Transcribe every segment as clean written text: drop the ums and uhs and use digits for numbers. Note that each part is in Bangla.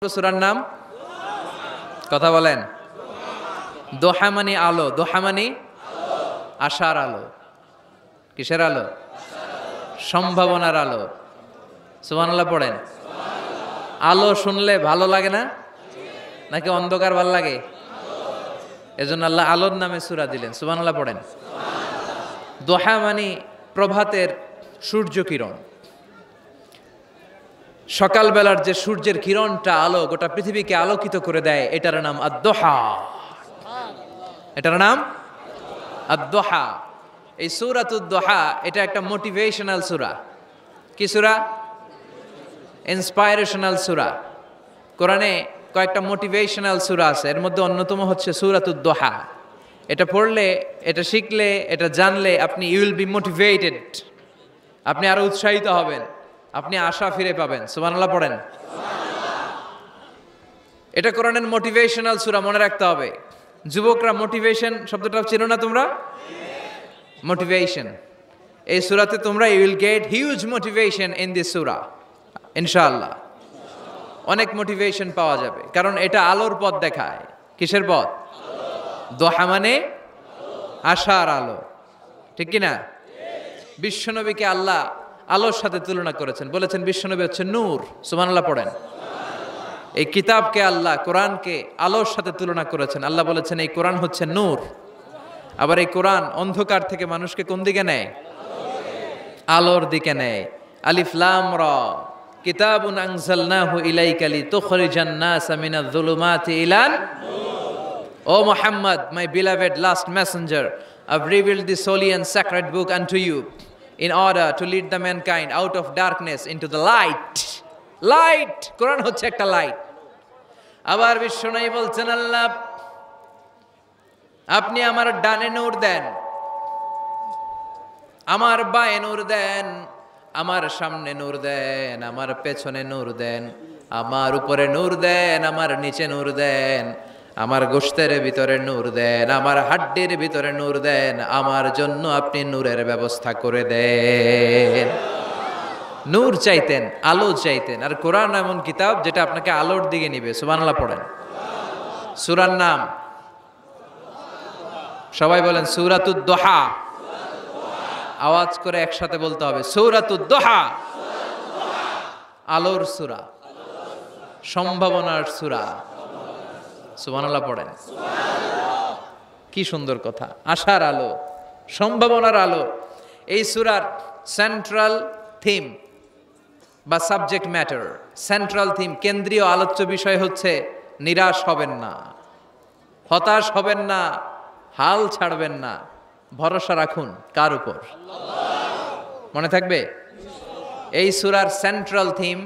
সূরার নাম কথা বলেন। দোহা মানে আলো, দোহা মানে আশার আলো। কিসের আলো? সম্ভাবনার আলো। সুবহানাল্লাহ পড়েন। আলো শুনলে ভালো লাগে না নাকি অন্ধকার ভালো লাগে? এজন্য আল্লাহ আলোর নামে সূরা দিলেন। সুবহানাল্লাহ পড়েন। দোহা মানে প্রভাতের সূর্য কিরণ। সকালবেলার যে সূর্যের কিরণটা আলো গোটা পৃথিবীকে আলোকিত করে দেয়, এটার নাম আদ-দোহা। এটার নাম আদ-দোহা। এই সূরাতুদ দোহা এটা একটা মোটিভেশনাল সূরা। কি সূরা? ইন্সপাইরেশনাল সূরা। কোরআনে কয়েকটা মোটিভেশনাল সূরা আছে, এর মধ্যে অন্যতম হচ্ছে সূরাতুদ দোহা। এটা পড়লে, এটা শিখলে, এটা জানলে আপনি ইউ উইল বি মোটিভেটেড। আপনি আরো উৎসাহিত হবেন, আপনি আশা ফিরে পাবেন। সুবহানাল্লাহ পড়েন। এটা কোরআনের মোটিভেশনাল সূরা, মনে রাখতে হবে। যুবকরা মোটিভেশন শব্দটা চেনো না তোমরা? মোটিভেশন এই সূরাতে তোমরা you will get huge motivation in this সূরা ইনশাআল্লাহ। অনেক মোটিভেশন পাওয়া যাবে, কারণ এটা আলোর পথ দেখায়। কিসের পথ? দোহা মানে আশার আলো, ঠিক কি না? বিশ্বনবীকে আল্লাহ আলোর সাথে তুলনা করেছেন, বলেছেন বিশ্বনবী হচ্ছে নূর। সুবহানাল্লাহ পড়েন। এই কিতাবকে আল্লাহ, কোরআনকে আলোর সাথে তুলনা করেছেন। আল্লাহ বলেছেন এই কোরআন হচ্ছে নূর। আবার এই কোরআন অন্ধকার থেকে মানুষকে কোন দিকে নেয়? আলোর দিকে নেয়। আলিফ লাম রা কিতাবুন আনজালনাহু ইলাইকা লিতুখরিজান নাসা মিনাজ যুলুমাতি ইলান নূর। ও Muhammad, my beloved last messenger, I've revealed this holy and sacred book unto you in order to lead the mankind out of darkness into the light. Light, Quran হচ্ছে একটা লাইট। আবার বিশ্বনবী বলছেন আল্লাহ আপনি আমার ডানে নূর দেন, আমার বায়ে নূর দেন, আমার সামনে নূর দেন, আমার পেছনে নূর দেন, আমার উপরে নূর দেন, আমার নিচে নূর দেন, আমার গোশতের ভিতরে নূর দেন, আমার হাড্ডির ভিতরে নূর দেন, আমার জন্য আপনি নূরের ব্যবস্থা করে দেন। নূর চাইতেন, আলো চাইতেন। আর কোরআন এমন কিতাব যেটা আপনাকে আলোর দিকে নিবে। সুবহানাল্লাহ পড়েন। সূরার নাম সবাই বলেন সূরাতুদ দোহা। আওয়াজ করে একসাথে বলতে হবে সূরাতুদ দোহা। আলোর সূরা, সম্ভাবনার সূরা। সুবহানাল্লাহ পড়েন। কি সুন্দর কথা! আশার আলো, সম্ভাবনার আলো। এই সূরার সেন্ট্রাল থিম বা সাবজেক্ট ম্যাটার, সেন্ট্রাল থিম, কেন্দ্রীয় আলোচ্য বিষয় হচ্ছে নিরাশ হবেন না, হতাশ হবেন না, হাল ছাড়বেন না, ভরসা রাখুন। কার উপর? মনে থাকবে? এই সূরার সেন্ট্রাল থিম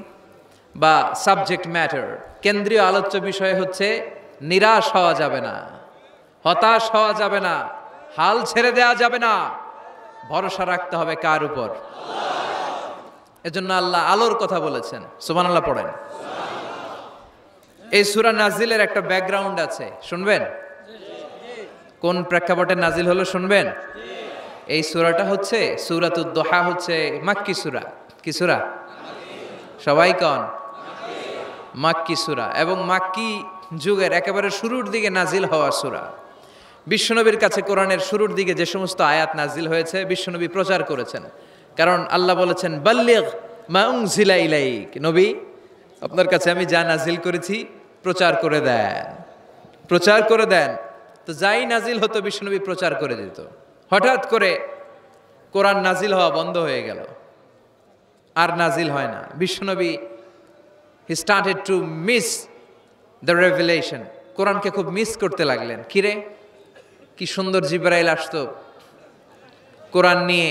বা সাবজেক্ট ম্যাটার, কেন্দ্রীয় আলোচ্য বিষয় হচ্ছে নিরাশ হওয়া যাবে না, হতাশ হওয়া যাবে না, হাল ছেড়ে দেওয়া যাবে না, ভরসা রাখতে হবে। কার উপর? এজন্য আল্লাহ আলোর কথা বলেছেন। সুবহানাল্লাহ পড়েন। এই সূরা নাজিলের একটা ব্যাকগ্রাউন্ড আছে, শুনবেন? কোন প্রেক্ষাপটে নাজিল হলো শুনবেন? এই সূরাটা হচ্ছে সূরাতুদ দোহা, হচ্ছে মাক্কি সূরা। কি সূরা? সবাই কোন? মাক্কি সূরা, এবং মাক্কি যুগের একেবারে শুরুর দিকে নাজিল হওয়া সূরা। বিশ্বনবীর কাছে কোরআনের শুরুর দিকে যে সমস্ত আয়াত নাজিল হয়েছে বিশ্বনবী প্রচার করেছেন, কারণ আল্লাহ বলেছেন বাল্লিগ মা উনজিলা ইলাইক, নবী আপনার কাছে আমি যা নাজিল করেছি প্রচার করে দেন, প্রচার করে দেন। তো যাই নাজিল হতো বিশ্বনবী প্রচার করে দিত। হঠাৎ করে কোরআন নাজিল হওয়া বন্ধ হয়ে গেল, আর নাজিল হয় না। বিশ্বনবী he started to miss the revelation, কোরআনকে খুব মিস করতে লাগলেন। কিরে, কি সুন্দর জিবরাইল আসতো কোরআন নিয়ে,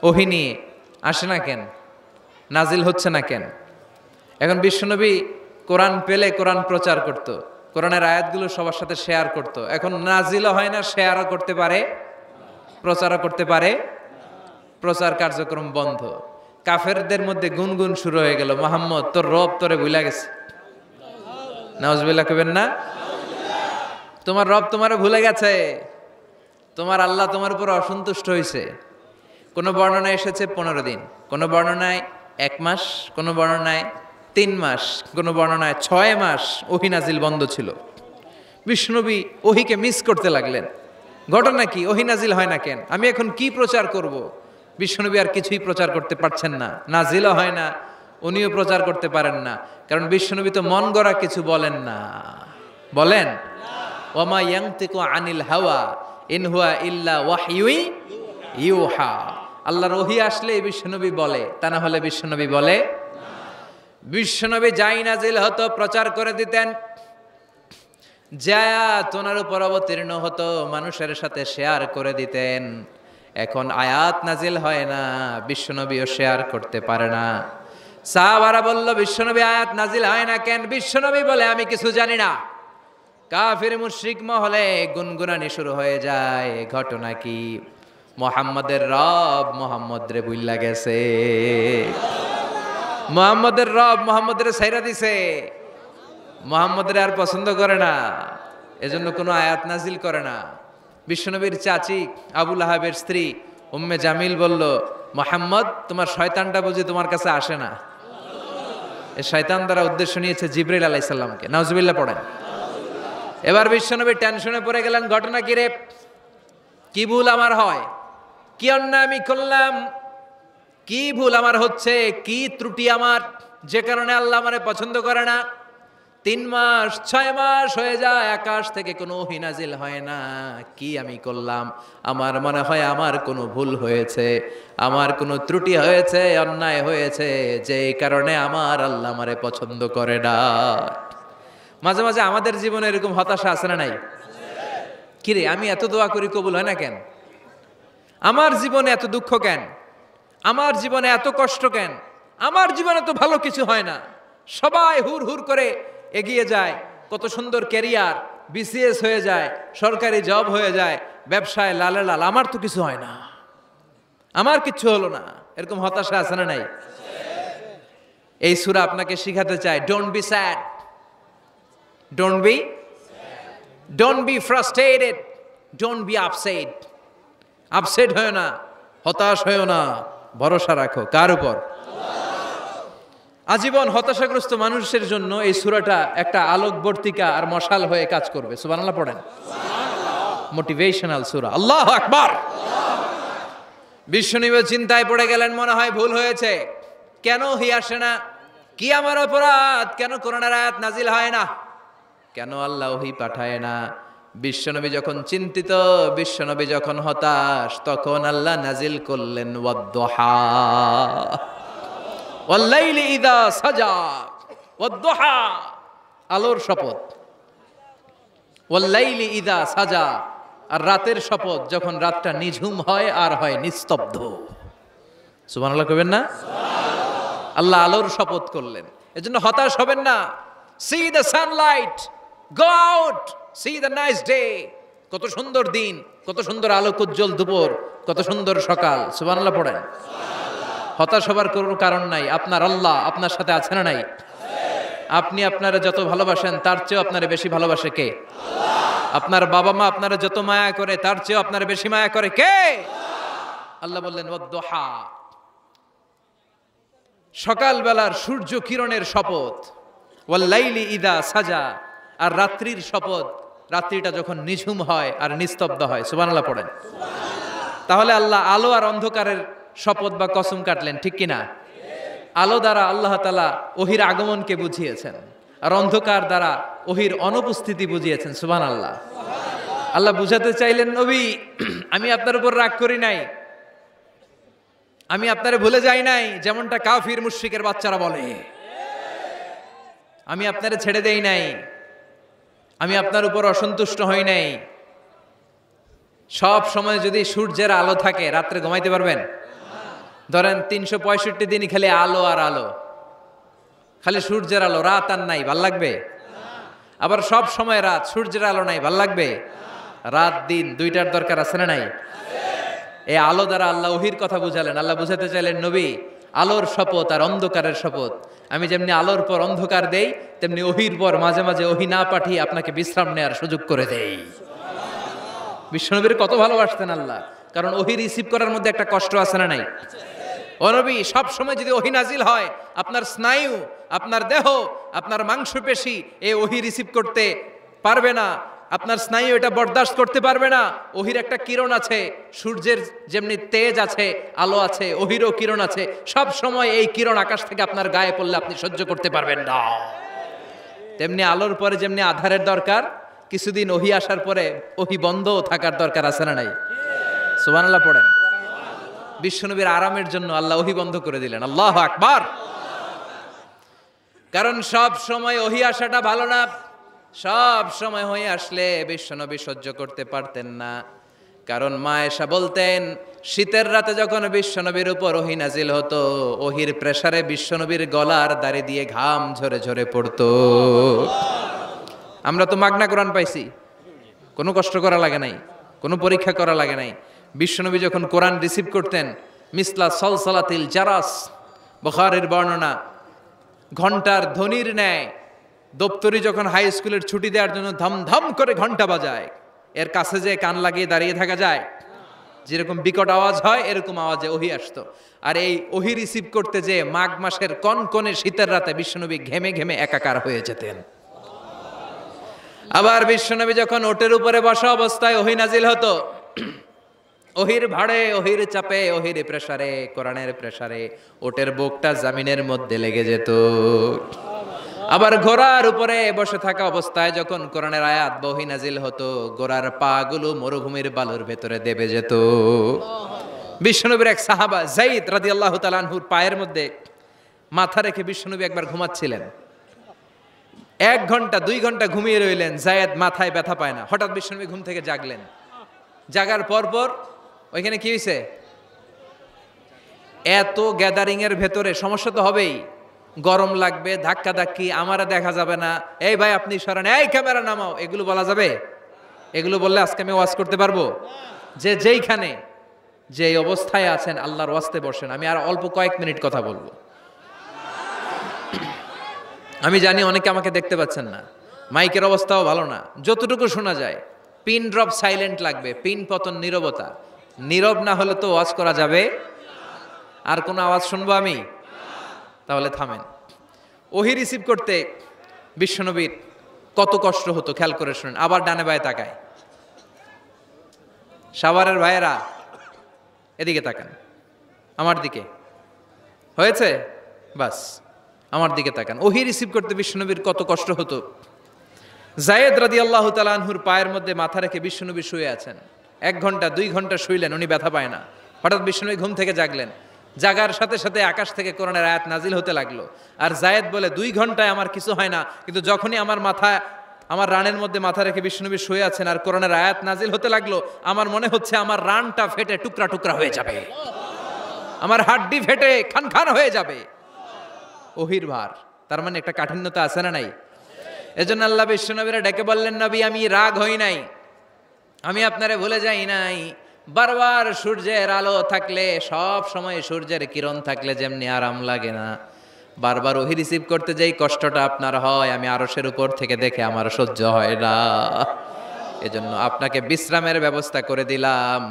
ওহী নিয়ে, আসে না কেন? নাজিল হচ্ছে না কেন? এখন বিশ্বনবী কোরআন পেলে কোরআন প্রচার করত, কোরআনের আয়াতগুলো সবার সাথে শেয়ার করত। এখন নাজিলও হয় না, শেয়ারও করতে পারে, প্রচারও করতে পারে, প্রচার কার্যক্রম বন্ধ। কাফেরদের মধ্যে গুনগুন শুরু হয়ে গেল, মুহাম্মদ তোর রব তোরে ভুলে গেছে। নাউজুবিল্লাহ কইবেন না? তোমার রব তোমারে ভুলে গেছে, তোমার আল্লাহ তোমার উপর অসন্তুষ্ট হয়েছে। কোন বর্ণনায় এসেছে 15 দিন, কোন বর্ণনায় 1 মাস, কোন বর্ণনায় 3 মাস, কোনো বর্ণনায় 6 মাস ওহী নাজিল বন্ধ ছিল। বিশ্বনবী ওহীকে মিস করতে লাগলেন। ঘটনা কি? ওহী নাজিল হয় না কেন? আমি এখন কি প্রচার করব? বিশ্বনবী আর কিছুই প্রচার করতে পারছেন না, নাজিলও হয় না, উনিও প্রচার করতে পারেন না। কারণ বিশ্বনবী তো মন গড়া কিছু বলেন না। বলেন, ওমা ইয়ানতিকু আনিল হাওয়া ইন হুয়া ইল্লা ওয়াহয়ুই ইউহা। আল্লাহর ওহী আসলে বিশ্বনবী বলে, তা না হলে বিশ্বনবী বলে। বিশ্বনবী যাই নাজিল হতো প্রচার করে দিতেন, যা তোনার উপর অবতীর্ণ হতো মানুষের সাথে শেয়ার করে দিতেন। এখন আয়াত নাজিল হয় না, বিশ্বনবীও শেয়ার করতে পারে না। সাহাবারা বলল, বিশ্বনবী আয়াত নাজিল হয় না কেন? বিশ্বনবী বলে, আমি কিছু জানি না। কাফির মুশরিক মহলে গুনগুনানি শুরু হয়ে যায়। ঘটনা কি? মুহাম্মাদের রব মুহাম্মদ রে বুইল্লা গেছে, মুহাম্মাদের রব মুহাম্মদের ছাইরা দিছে, মুহাম্মদের আর পছন্দ করে না, এজন্য কোনো আয়াত নাজিল করে না। বিশ্বনবীর চাচি আবু লাহাবের স্ত্রী উম্মে জামিল বলল, মুহাম্মদ তোমার শয়তানটা বুঝি তোমার কাছে আসে না? এই শয়তান দ্বারা উদ্দেশ্য নিয়েছে জিবরাইল আলাইহিস সালামকে। নাউজুবিল্লাহ পড়েন। এবার বিশ্বনবী টেনশনে পড়ে গেলেন। ঘটনা কি রে? কি ভুল আমার হয়? কি অন্যায় আমি করলাম? কি ভুল আমার হচ্ছে? কি ত্রুটি আমার, যে কারণে আল্লাহ আমারে পছন্দ করে না? 3 মাস 6 মাস হয়ে যায়, আকাশ থেকে কোনো ওহী নাজিল হয় না। কি আমি করলাম? আমার মনে হয় আমার কোনো ভুল হয়েছে, আমার কোনো ত্রুটি হয়েছে, অন্যায় হয়েছে, যে কারণে আমার আল্লাহ আমারে পছন্দ করে না। মাঝে মাঝে আমাদের জীবনে এরকম হতাশা আছে না নাই? কিরে, আমি এত দোয়া করি কবুল হয় না কেন? আমার জীবনে এত দুঃখ কেন? আমার জীবনে এত কষ্ট কেন? আমার জীবনে তো ভালো কিছু হয় না। সবাই হুর হুর করে এগিয়ে যায়, কত সুন্দর ক্যারিয়ার, বিসিএস হয়ে যায়, সরকারি জব হয়ে যায়, ব্যবসায় লালে লাল, আমার তো কিছু হয় না, আমার কিচ্ছু হলো না। এরকম হতাশা আছে না নাই? এই সূরা আপনাকে শিখাতে চায়, don't be sad, don't be frustrated, don't be upset. Upset হয় না, হতাশ হয় না, ভরসা রাখো কার উপর? আজীবন হতাশাগ্রস্ত মানুষের জন্য এই সূরাটা একটা আলোকবর্তিকা আর মশাল হয়ে কাজ করবে। সুবহানাল্লাহ পড়েন। মোটিভেশনাল সূরা। আল্লাহু আকবার। বিশ্বনবী চিন্তায় পড়ে গেলেন, মনে হয় ভুল হয়েছে। কেন ওহী আসে না? কি আমার অপরাধ? কেন কোরআনের আয়াত নাজিল হয় না? কেন আল্লাহ ওহী পাঠায় না? বিশ্বনবী যখন চিন্তিত, বিশ্বনবী যখন হতাশ, তখন আল্লাহ নাজিল করলেন ওয়াদ-দুহা, ওয়াল-লাইলি ইযা সাজা, ওয়াদ-দুহা, আলোর শপথ, ওয়াল-লাইলি ইযা সাজা, আর রাতের শপথ, যখন রাতটা নিঝুম হয় আর হয় নিস্তব্ধ। সুবহানাল্লাহ কইবেন না? আল্লাহ আলোর শপথ করলেন। এজন্য হতাশ হবেন না। See the sunlight, go out, see the nice day. কত সুন্দর দিন, কত সুন্দর আলোক উজ্জ্বল দুপুর, কত সুন্দর সকাল। সুবহানাল্লাহ পড়েন। হতাশ হবার কোনো কারণ নাই। আপনার আল্লাহ আপনার সাথে আছে না নাই? আপনি আপনারা যত ভালোবাসেন তার চেয়েও আপনারে বেশি ভালোবাসে কে? আপনার বাবা মা আপনারা যত মায়া করে তার চেয়েও আপনারে বেশি মায়া করে কে? আল্লাহ বললেন ওয়াদ-দুহা, সকালবেলার সূর্য কিরণের শপথ, ওয়াল-লাইলি ইযা সাজা, আর রাত্রির শপথ, রাত্রিটা যখন নিঝুম হয় আর নিস্তব্ধ হয়। সুবহানাল্লাহ পড়েন। তাহলে আল্লাহ আলো আর অন্ধকারের শপথ বা কসম কাটলেন, ঠিক কিনা? আলো দ্বারা আল্লাহ তাআলা ওহীর আগমনকে বুঝিয়েছেন, আর অন্ধকার দ্বারা ওহীর অনুপস্থিতি বুঝিয়েছেন। সুবহানাল্লাহ। আল্লাহ বুঝাতে চাইলেন, নবী আমি আপনার উপর রাগ করি নাই, আমি আপনারে ভুলে যাই নাই, যেমনটা কাফির মুশরিকের বাচ্চারা বলে। আমি আপনারে ছেড়ে দেই নাই, আমি আপনার উপর অসন্তুষ্ট হই নাই। সব সময় যদি সূর্যের আলো থাকে, রাত্রে ঘুমাইতে পারবেন? ধরেন 365 দিনই খালি আলো আর আলো, খালি সূর্যের আলো, রাত আর নাই, ভাল লাগবে? আবার সব সময় রাত, সূর্যের আলো নাই, ভাল লাগবে? রাত দিন দুইটার দরকার আছে না নাই? এই আলো দ্বারা আল্লাহ ওহীর কথা বুঝালেন। আল্লাহ বুঝাতে চাইলেন, নবী আলোর শপথ আর অন্ধকারের শপথ, আমি যেমনি আলোর পর অন্ধকার দেই, তেমনি ওহীর পর মাঝে মাঝে ওহী না পাঠিয়ে আপনাকে বিশ্রাম নেওয়ার সুযোগ করে দেই। বিশ্বনবীর কত ভালোবাসতেন আল্লাহ, কারণ ওহী রিসিভ করার মধ্যে একটা কষ্ট আছে না নাই? ও নবী, সব সময় যদি ওহী নাজিল হয়, আপনার স্নায়ু আপনার দেহ, আপনার মাংসপেশি এই ওহী রিসিভ করতে পারবে না, আপনার স্নায়ু এটা বরদাস্ত করতে পারবে না। ওহির একটা কিরণ আছে, সূর্যের যেমনি তেজ আছে, আলো আছে, ওহিরও কিরণ আছে। সব সময় এই কিরণ আকাশ থেকে আপনার গায়ে পড়লে আপনি সহ্য করতে পারবেন না। তেমনি আলোর পরে যেমনি আধারের দরকার, কিছুদিন ওহি আসার পরে ওহি বন্ধ থাকার দরকার আছে না নাই? সুবহানাল্লাহ পড়েন। বিশ্বনবীর আরামের জন্য আল্লাহ ওহি বন্ধ করে দিলেন। আল্লাহু আকবার। কারণ সব সময় ওহি আসাটা ভালো না। সব সময় হয়ে আসলে বিশ্বনবী সহ্য করতে পারতেন না। কারণ মা আয়েশা বলতেন, শীতের রাতে যখন বিশ্বনবীর উপর ওহী নাজিল হতো, ওহির প্রেসারে বিশ্বনবীর গলার দাড়ি দিয়ে ঘাম ঝরে ঝরে পড়তো। আমরা তো মাগনা কোরআন পাইছি, কোনো কষ্ট করা লাগে নাই, কোনো পরীক্ষা করা লাগে নাই। বিশ্বনবী যখন কোরআন রিসিভ করতেন, মিসলা সলসলাতিল জারাস, বুখারীর বর্ণনা, ঘন্টার ধ্বনির ন্যায় দপ্তরি যখন হাই স্কুলের ছুটি দেওয়ার জন্য ধমধম করে ঘন্টা বাজায়, এর কাছে যে কান লাগিয়ে দাঁড়িয়ে থাকা যায়, যেরকম বিকট আওয়াজ হয় এরকম আওয়াজে ওহী আসতো। আর এই ওহী রিসিভ করতে যে মাঘ মাসের কনকনে শীতের রাতে বিশ্বনবী ঘেমে ঘেমে একাকার হয়ে যেতেন। আবার বিশ্বনবী যখন ওটের উপরে বসা অবস্থায় ওহী নাজিল হতো, ওহির ভাড়ে, ওহির চাপে, ওহির প্রেসারে, কোরআনের প্রেসারে ওটের বুকটা জামিনের মধ্যে লেগে যেত। আবার ঘোড়ার উপরে বসে থাকা অবস্থায় যখন কোরআনের আয়াত ওহী নাজিল হতো, ঘোড়ার পা গুলো মরুভূমির বালুর ভেতরে দেবে যেত। বিশ্বনবীর এক সাহাবা যায়েদ রাদিয়াল্লাহু তাআলা আনহুর পায়ের মধ্যে মাথা রেখে বিশ্বনবী একবার ঘুমাচ্ছিলেন। 1 ঘন্টা 2 ঘন্টা ঘুমিয়ে রইলেন, যায়েদ মাথায় ব্যথা পায় না। হঠাৎ বিশ্বনবী ঘুম থেকে জাগলেন। জাগার পর ওইখানে কি হয়েছে? এত গ্যাদারিং এর ভেতরে সমস্যা তো হবেই, গরম লাগবে, ধাক্কা ধাক্কি, আমারা দেখা যাবে না, এই ভাই আপনি সরেন, এই ক্যামেরা নামাও, এগুলো বলা যাবে? এগুলো বললে আজকে আমি ওয়াজ করতে পারবো? যে যেইখানে যে অবস্থায় আছেন আল্লাহর ওয়াস্তে বসেন। আমি আর অল্প কয়েক মিনিট কথা বলবো। আমি জানি অনেকে আমাকে দেখতে পাচ্ছেন না, মাইকের অবস্থাও ভালো না, যতটুকু শোনা যায় পিন ড্রপ সাইলেন্ট লাগবে, পিন পতন নীরবতা। নীরব না হলে তো ওয়াজ করা যাবে। আর কোনো আওয়াজ শুনবো আমি? তাহলে থামেন। ওহী রিসিভ করতে বিশ্বনবীর কত কষ্ট হতো খেয়াল করে শুনেন। আবার ডানে বায়ে তাকায়। সাভারের ভাইয়েরা এদিকে তাকান, আমার দিকে হয়েছে, বাস আমার দিকে তাকান। ওহী রিসিভ করতে বিশ্বনবীর কত কষ্ট হতো। যায়েদ রাদিয়াল্লাহু তাআলা আনহুর পায়ের মধ্যে মাথা রেখে বিশ্বনবী শুয়ে আছেন। 1 ঘন্টা 2 ঘন্টা শুইলেন, উনি ব্যথা পায় না। হঠাৎ বিশ্বনবী ঘুম থেকে জাগলেন। জাগার সাথে সাথে আকাশ থেকে কোরআনের আয়াত নাজিল হতে লাগলো। আর যায়েদ বলে 2 ঘন্টায় আমার কিছু হয় না, কিন্তু যখনই আমার রানের মধ্যে মাথা রেখে বিশ্বনবী শুয়ে আছেন আর কোরআনের আয়াত নাজিল হতে লাগলো, আমার মনে হচ্ছে আমার রানটা ফেটে টুকরা টুকরা হয়ে যাবে, আমার হাড্ডি ফেটে খান খান হয়ে যাবে। ওহির ভার, তার মানে একটা কাঠিন্যতা আছে না নাই? এজন্য আল্লাহ বিশ্বনবীরা ডেকে বললেন, নবী আমি রাগ হই নাই, আমি আপনারে ভুলে যাই নাই। বারবার সূর্যের আলো থাকলে, সব সময় সূর্যের কিরণ থাকলে যেমনি আরাম লাগে না, বারবার ওহী রিসিভ করতে যেই কষ্টটা আপনার হয়, আমি আরশের উপর থেকে দেখে আমার সহ্য হয় না। এজন্য আপনাকে বিশ্রামের ব্যবস্থা করে দিলাম।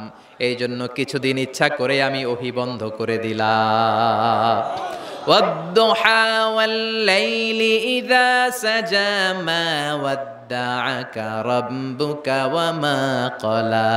এই জন্য কিছুদিন ইচ্ছা করে আমি ওহী বন্ধ করে দিলাম। والضحى والليل إذا سجى ما ودعك ربك وما قلى